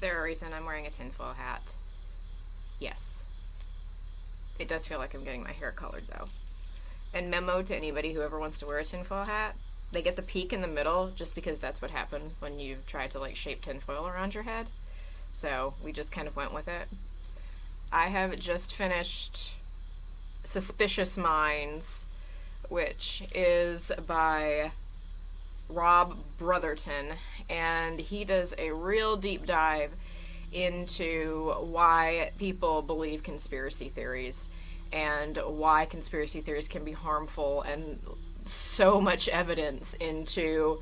there a reason I'm wearing a tinfoil hat? Yes. It does feel like I'm getting my hair colored, though. And memo to anybody who ever wants to wear a tinfoil hat, they get the peak in the middle just because that's what happened when you try to, like, shape tinfoil around your head. So we just kind of went with it. I have just finished Suspicious Minds, which is by Rob Brotherton, and he does a real deep dive into why people believe conspiracy theories and why conspiracy theories can be harmful, and so much evidence into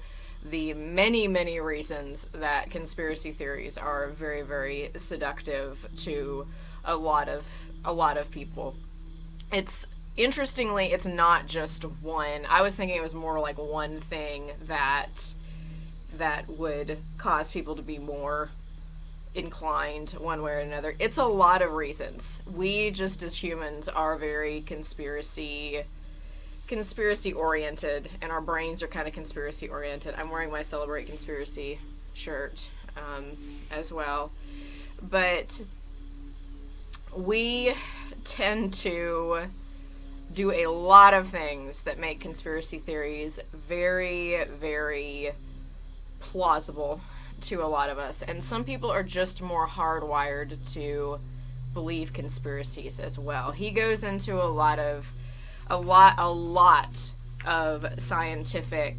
the many, many reasons that conspiracy theories are very, very seductive to a lot of people. Interestingly, it's not just one. I was thinking it was more like one thing that would cause people to be more inclined one way or another. It's a lot of reasons. We just as humans are very conspiracy oriented, and our brains are kind of conspiracy oriented. I'm wearing my Celebrate Conspiracy shirt as well. But we tend to do a lot of things that make conspiracy theories very, very plausible to a lot of us. And some people are just more hardwired to believe conspiracies as well. He goes into a lot of scientific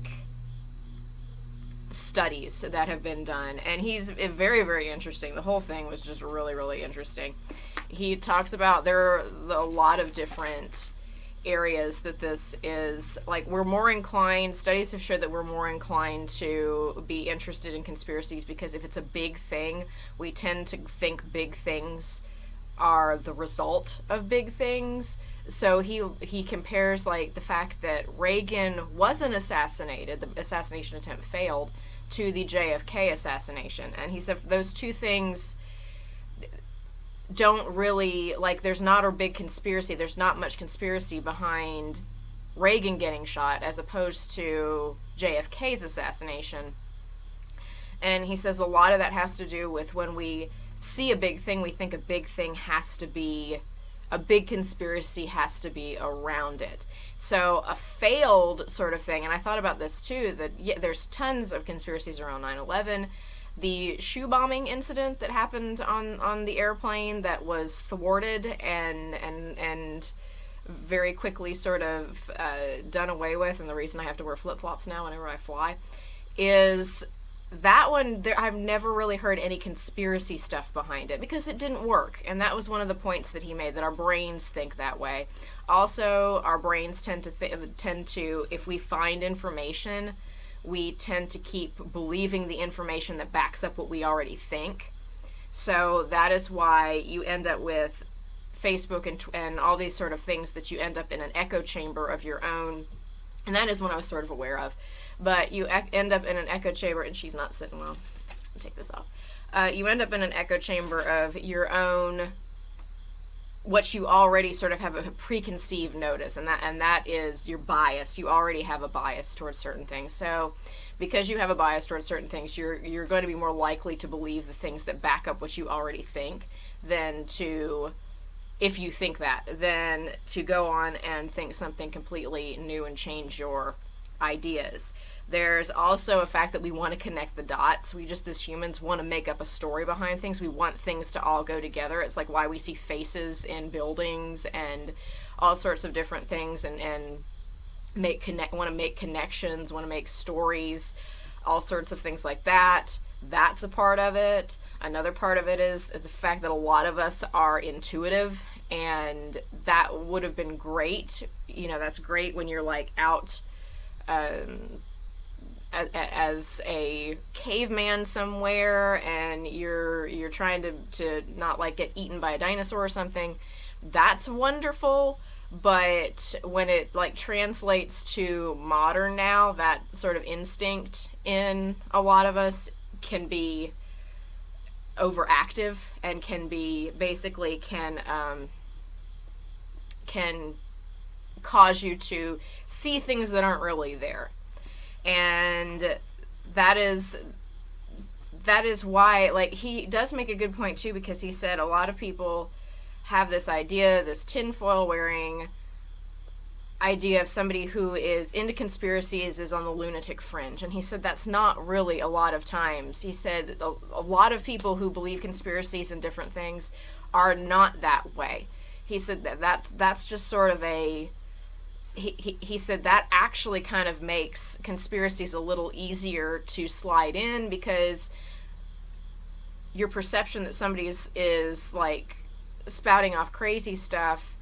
studies that have been done, and he's very, very interesting. The whole thing was just really, really interesting. He talks about there are a lot of different areas that this is, like, we're more inclined, studies have showed that we're more inclined to be interested in conspiracies because if it's a big thing, we tend to think big things are the result of big things. So he compares, like, the fact that Reagan wasn't assassinated, the assassination attempt failed, to the JFK assassination. And he said those two things don't really, like, there's not a big conspiracy, there's not much conspiracy behind Reagan getting shot as opposed to JFK's assassination. And he says a lot of that has to do with when we see a big thing, we think a big thing has to be, a big conspiracy has to be around it. So a failed sort of thing, and I thought about this too, that there's tons of conspiracies around 9/11. The shoe bombing incident that happened on the airplane that was thwarted and very quickly sort of done away with, and the reason I have to wear flip-flops now whenever I fly, is that one, I've never really heard any conspiracy stuff behind it because it didn't work. And that was one of the points that he made, that our brains think that way. Also, our brains tend to, if we find information, we tend to keep believing the information that backs up what we already think. So that is why you end up with Facebook and all these sort of things, that you end up in an echo chamber of your own. And that is one I was sort of aware of. But you end up in an echo chamber, and she's not sitting well. I'll take this off. You end up in an echo chamber of your own, what you already sort of have a preconceived notice, and that is your bias. You already have a bias towards certain things. So because you have a bias towards certain things, you're going to be more likely to believe the things that back up what you already think than to, if you think that, then to go on and think something completely new and change your ideas. There's also a fact that we want to connect the dots. We just, as humans, want to make up a story behind things. We want things to all go together. It's like why we see faces in buildings and all sorts of different things, and want to make connections, want to make stories, all sorts of things like that. That's a part of it. Another part of it is the fact that a lot of us are intuitive, and that would have been great. You know, that's great when you're, like, out as a caveman somewhere, and you're trying to not, like, get eaten by a dinosaur or something. That's wonderful. But when it, like, translates to modern now, that sort of instinct in a lot of us can be overactive and can be basically can cause you to see things that aren't really there. And that is that is why, like, he does make a good point too, because he said a lot of people have this idea, this tinfoil wearing idea of somebody who is into conspiracies is on the lunatic fringe. And he said that's not really a lot of times. He said a lot of people who believe conspiracies and different things are not that way. He said that's just sort of a... He said that actually kind of makes conspiracies a little easier to slide in, because your perception that somebody is like spouting off crazy stuff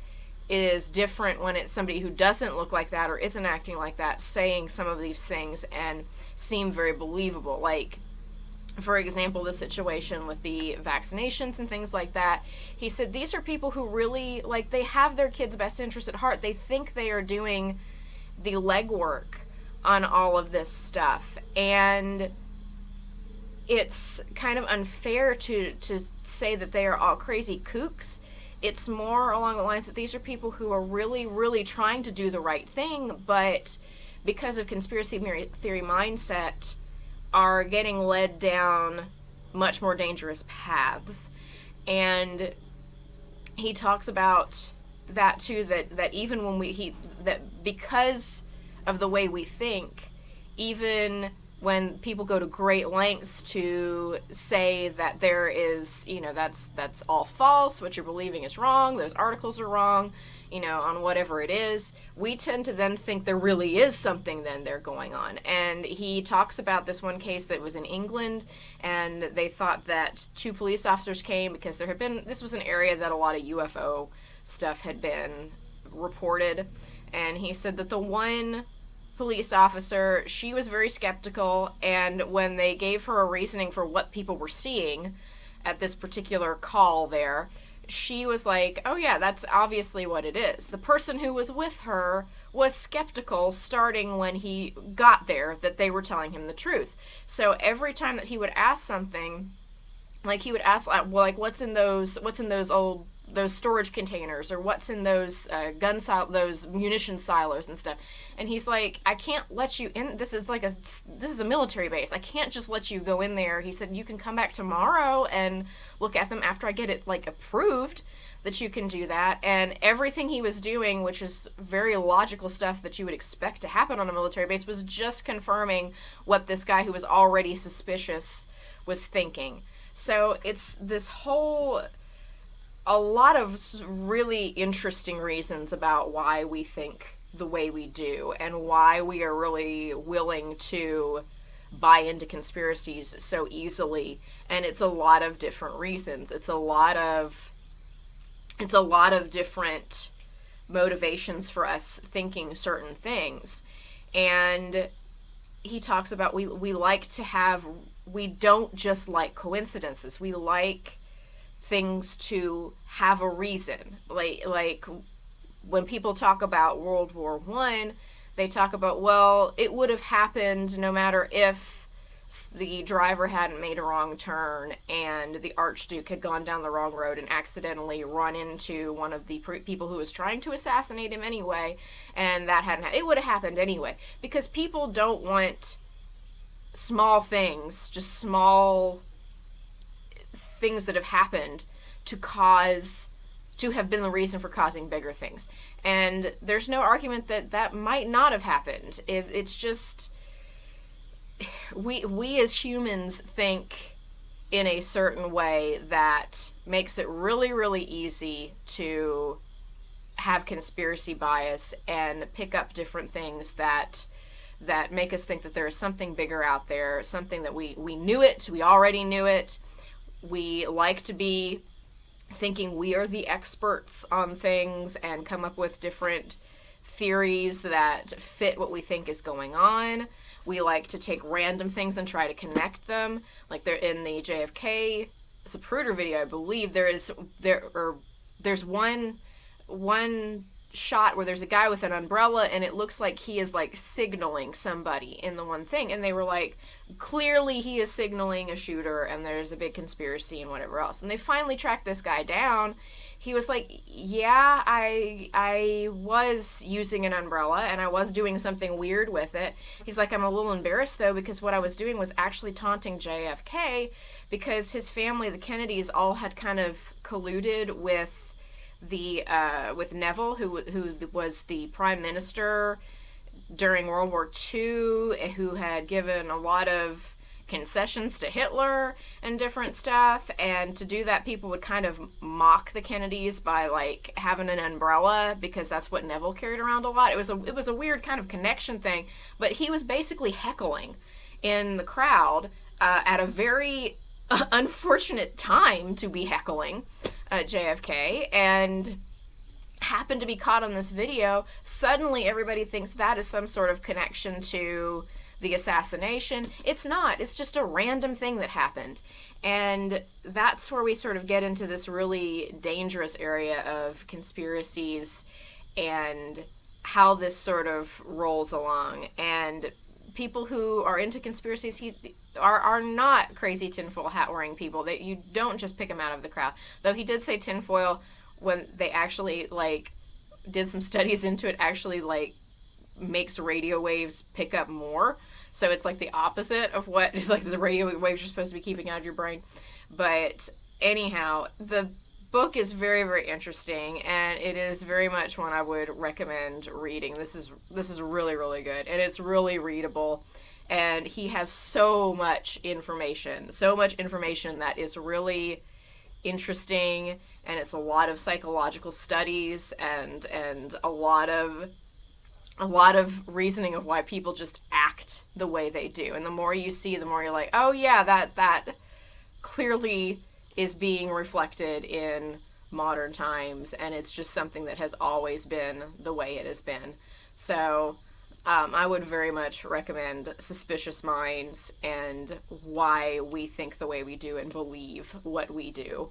is different when it's somebody who doesn't look like that or isn't acting like that saying some of these things and seem very believable. Like, for example, the situation with the vaccinations and things like that. He said these are people who really, like, they have their kids' best interest at heart. They think they are doing the legwork on all of this stuff. And it's kind of unfair to say that they are all crazy kooks. It's more along the lines that these are people who are really, really trying to do the right thing, but because of conspiracy theory mindset, are getting led down much more dangerous paths. And he talks about that too, that even when that because of the way we think, even when people go to great lengths to say that there is, that's all false, what you're believing is wrong, those articles are wrong, on whatever it is, we tend to then think there really is something then there going on. And he talks about this one case that was in England, and they thought that 2 police officers came because this was an area that a lot of UFO stuff had been reported, and he said that the one police officer, she was very skeptical, and when they gave her a reasoning for what people were seeing at this particular call there, she was like, oh yeah, that's obviously what it is. The person who was with her was skeptical starting when he got there that they were telling him the truth. So every time that he would ask something, like he would ask, well, like, what's in those those storage containers, or what's in those those munition silos and stuff. And he's like, I can't let you in. This is a military base. I can't just let you go in there. He said, you can come back tomorrow and look at them after I get it approved that you can do that. And everything he was doing, which is very logical stuff that you would expect to happen on a military base, was just confirming what this guy who was already suspicious was thinking. So it's this whole... a lot of really interesting reasons about why we think the way we do, and why we are really willing to buy into conspiracies so easily. And it's a lot of different reasons. It's a lot of different motivations for us thinking certain things. And he talks about we don't just like coincidences. We like things to have a reason. Like when people talk about World War I, they talk about, well, it would have happened no matter if the driver hadn't made a wrong turn and the Archduke had gone down the wrong road and accidentally run into one of the people who was trying to assassinate him anyway, and that hadn't happened. It would have happened anyway, because people don't want small things, just small things that have happened to have been the reason for causing bigger things. And there's no argument that might not have happened. It's just we as humans think in a certain way that makes it really, really easy to have conspiracy bias and pick up different things that make us think that there is something bigger out there, something that we knew it, we already knew it. We like to be thinking we are the experts on things and come up with different theories that fit what we think is going on. We like to take random things and try to connect them. Like there in the JFK Zapruder video, I believe there's one shot where there's a guy with an umbrella and it looks like he is like signaling somebody in the one thing, and they were like, clearly he is signaling a shooter and there's a big conspiracy and whatever else. And they finally tracked this guy down. he was like, yeah, I was using an umbrella and I was doing something weird with it. He's like, I'm a little embarrassed though, because what I was doing was actually taunting JFK, because his family, the Kennedys, all had kind of colluded with with Neville, who was the prime minister during World War II, who had given a lot of concessions to Hitler and different stuff. And to do that, people would kind of mock the Kennedys by like having an umbrella, because that's what Neville carried around a lot. It was a weird kind of connection thing. But he was basically heckling in the crowd at a very unfortunate time to be heckling JFK, and happened to be caught on this video. Suddenly everybody thinks that is some sort of connection to the assassination. It's not. It's just a random thing that happened. And that's where we sort of get into this really dangerous area of conspiracies and how this sort of rolls along. And people who are into conspiracies are not crazy tinfoil hat wearing people. That you don't just pick them out of the crowd. Though he did say tinfoil, when they actually like did some studies into it, actually like makes radio waves pick up more. So it's like the opposite of what like the radio waves you're supposed to be keeping out of your brain. But anyhow, the book is very, very interesting, and it is very much one I would recommend reading. This is really, really good, and it's really readable. And he has so much information that is really interesting, and it's a lot of psychological studies and a lot of reasoning of why people just act the way they do. And the more you see, the more you're like, oh yeah, that clearly is being reflected in modern times, and it's just something that has always been the way it has been. So I would very much recommend Suspicious Minds and Why We Think the Way We Do and Believe What We Do.